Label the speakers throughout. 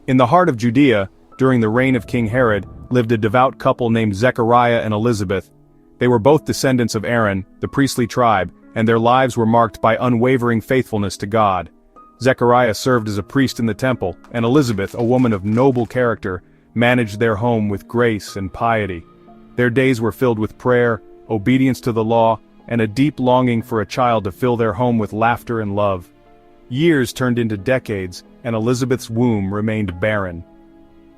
Speaker 1: In the heart of Judea, during the reign of King Herod, lived a devout couple named Zechariah and Elizabeth. They were both descendants of Aaron, the priestly tribe, and their lives were marked by unwavering faithfulness to God. Zechariah served as a priest in the temple, and Elizabeth, a woman of noble character, managed their home with grace and piety. Their days were filled with prayer, obedience to the law, and a deep longing for a child to fill their home with laughter and love. Years turned into decades, and Elizabeth's womb remained barren.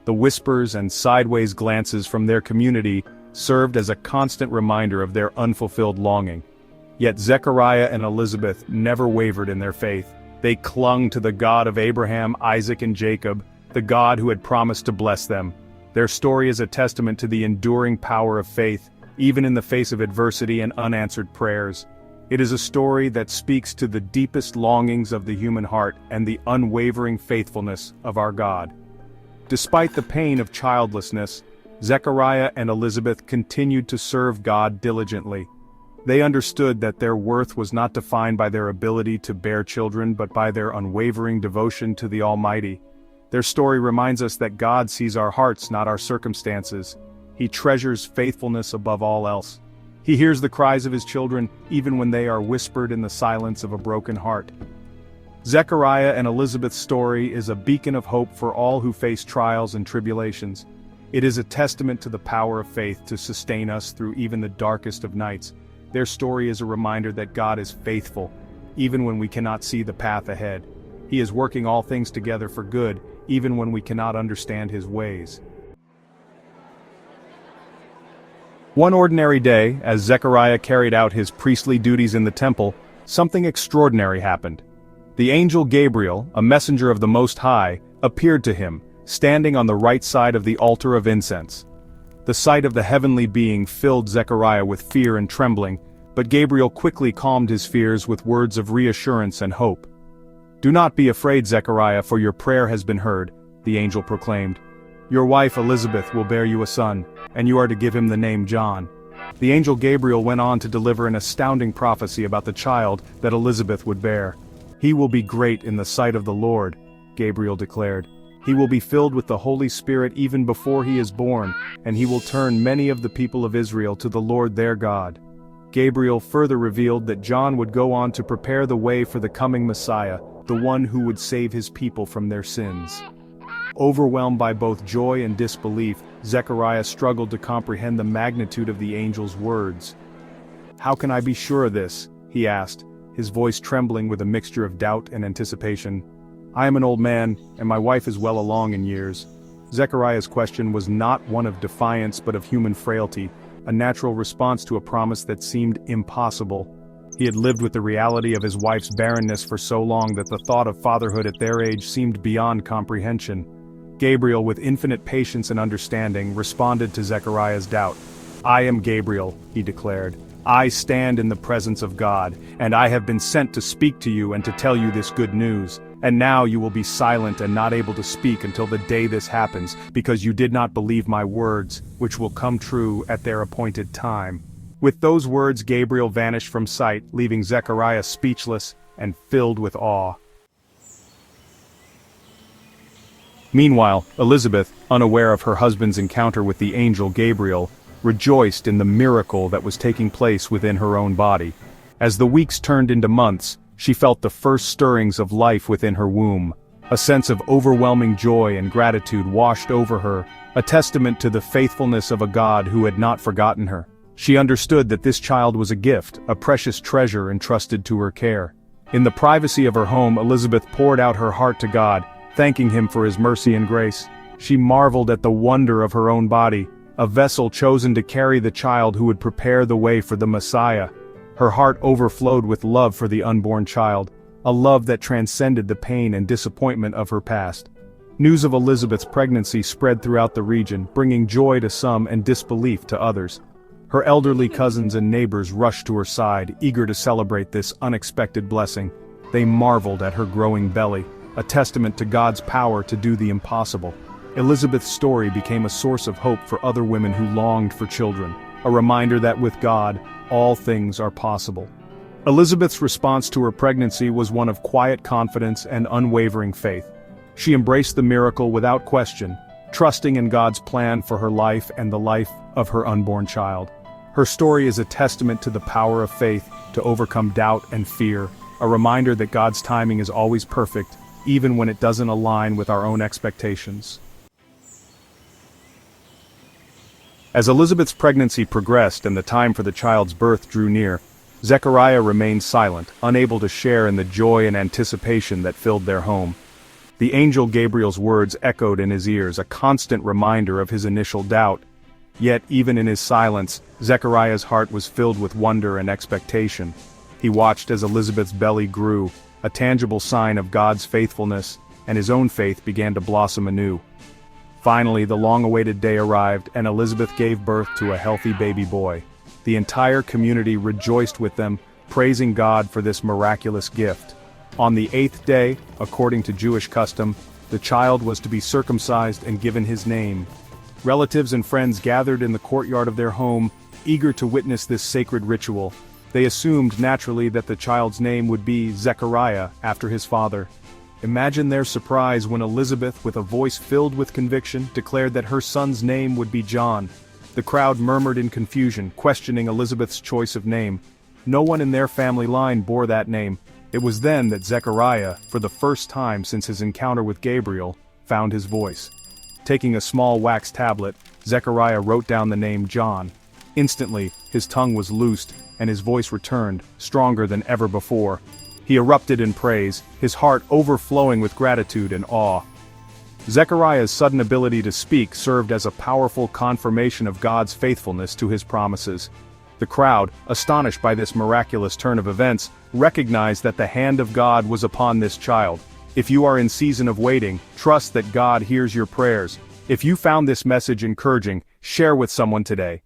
Speaker 1: The whispers and sideways glances from their community served as a constant reminder of their unfulfilled longing. Yet Zechariah and Elizabeth never wavered in their faith. They clung to the God of Abraham, Isaac, and Jacob, the God who had promised to bless them. Their story is a testament to the enduring power of faith, even in the face of adversity and unanswered prayers. It is a story that speaks to the deepest longings of the human heart and the unwavering faithfulness of our God. Despite the pain of childlessness, Zechariah and Elizabeth continued to serve God diligently. They understood that their worth was not defined by their ability to bear children but by their unwavering devotion to the Almighty. Their story reminds us that God sees our hearts, not our circumstances. He treasures faithfulness above all else. He hears the cries of his children, even when they are whispered in the silence of a broken heart. Zechariah and Elizabeth's story is a beacon of hope for all who face trials and tribulations. It is a testament to the power of faith to sustain us through even the darkest of nights. Their story is a reminder that God is faithful, even when we cannot see the path ahead. He is working all things together for good, even when we cannot understand his ways. One ordinary day, as Zechariah carried out his priestly duties in the temple, something extraordinary happened. The angel Gabriel, a messenger of the Most High, appeared to him, standing on the right side of the altar of incense. The sight of the heavenly being filled Zechariah with fear and trembling, but Gabriel quickly calmed his fears with words of reassurance and hope. "Do not be afraid, Zechariah, for your prayer has been heard," the angel proclaimed. "Your wife Elizabeth will bear you a son, and you are to give him the name John." The angel Gabriel went on to deliver an astounding prophecy about the child that Elizabeth would bear. "He will be great in the sight of the Lord," Gabriel declared. "He will be filled with the Holy Spirit even before he is born, and he will turn many of the people of Israel to the Lord their God." Gabriel further revealed that John would go on to prepare the way for the coming Messiah, the one who would save his people from their sins. Overwhelmed by both joy and disbelief, Zechariah struggled to comprehend the magnitude of the angel's words. "How can I be sure of this?" he asked, his voice trembling with a mixture of doubt and anticipation. "I am an old man, and my wife is well along in years." Zechariah's question was not one of defiance but of human frailty, a natural response to a promise that seemed impossible. He had lived with the reality of his wife's barrenness for so long that the thought of fatherhood at their age seemed beyond comprehension. Gabriel, with infinite patience and understanding, responded to Zechariah's doubt. "I am Gabriel," he declared. "I stand in the presence of God, and I have been sent to speak to you and to tell you this good news. And now you will be silent and not able to speak until the day this happens, because you did not believe my words, which will come true at their appointed time." With those words, Gabriel vanished from sight, leaving Zechariah speechless and filled with awe. Meanwhile, Elizabeth, unaware of her husband's encounter with the angel Gabriel, rejoiced in the miracle that was taking place within her own body. As the weeks turned into months, she felt the first stirrings of life within her womb. A sense of overwhelming joy and gratitude washed over her, a testament to the faithfulness of a God who had not forgotten her. She understood that this child was a gift, a precious treasure entrusted to her care. In the privacy of her home, Elizabeth poured out her heart to God, thanking him for his mercy and grace. She marveled at the wonder of her own body, a vessel chosen to carry the child who would prepare the way for the Messiah. Her heart overflowed with love for the unborn child, a love that transcended the pain and disappointment of her past. News of Elizabeth's pregnancy spread throughout the region, bringing joy to some and disbelief to others. Her elderly cousins and neighbors rushed to her side, eager to celebrate this unexpected blessing. They marveled at her growing belly, a testament to God's power to do the impossible. Elizabeth's story became a source of hope for other women who longed for children, a reminder that with God, all things are possible. Elizabeth's response to her pregnancy was one of quiet confidence and unwavering faith. She embraced the miracle without question, trusting in God's plan for her life and the life of her unborn child. Her story is a testament to the power of faith to overcome doubt and fear, a reminder that God's timing is always perfect, even when it doesn't align with our own expectations. As Elizabeth's pregnancy progressed and the time for the child's birth drew near, Zechariah remained silent, unable to share in the joy and anticipation that filled their home. The angel Gabriel's words echoed in his ears, a constant reminder of his initial doubt. Yet, even in his silence, Zechariah's heart was filled with wonder and expectation. He watched as Elizabeth's belly grew, a tangible sign of God's faithfulness, and his own faith began to blossom anew. Finally, the long-awaited day arrived, and Elizabeth gave birth to a healthy baby boy. The entire community rejoiced with them, praising God for this miraculous gift. On the 8th day, according to Jewish custom, the child was to be circumcised and given his name. Relatives and friends gathered in the courtyard of their home, eager to witness this sacred ritual. They assumed naturally that the child's name would be Zechariah, after his father. Imagine their surprise when Elizabeth, with a voice filled with conviction, declared that her son's name would be John. The crowd murmured in confusion, questioning Elizabeth's choice of name. No one in their family line bore that name. It was then that Zechariah, for the first time since his encounter with Gabriel, found his voice. Taking a small wax tablet, Zechariah wrote down the name John. Instantly, his tongue was loosed, and his voice returned, stronger than ever before. He erupted in praise, his heart overflowing with gratitude and awe. Zechariah's sudden ability to speak served as a powerful confirmation of God's faithfulness to his promises. The crowd, astonished by this miraculous turn of events, recognized that the hand of God was upon this child. If you are in season of waiting, trust that God hears your prayers. If you found this message encouraging, share with someone today.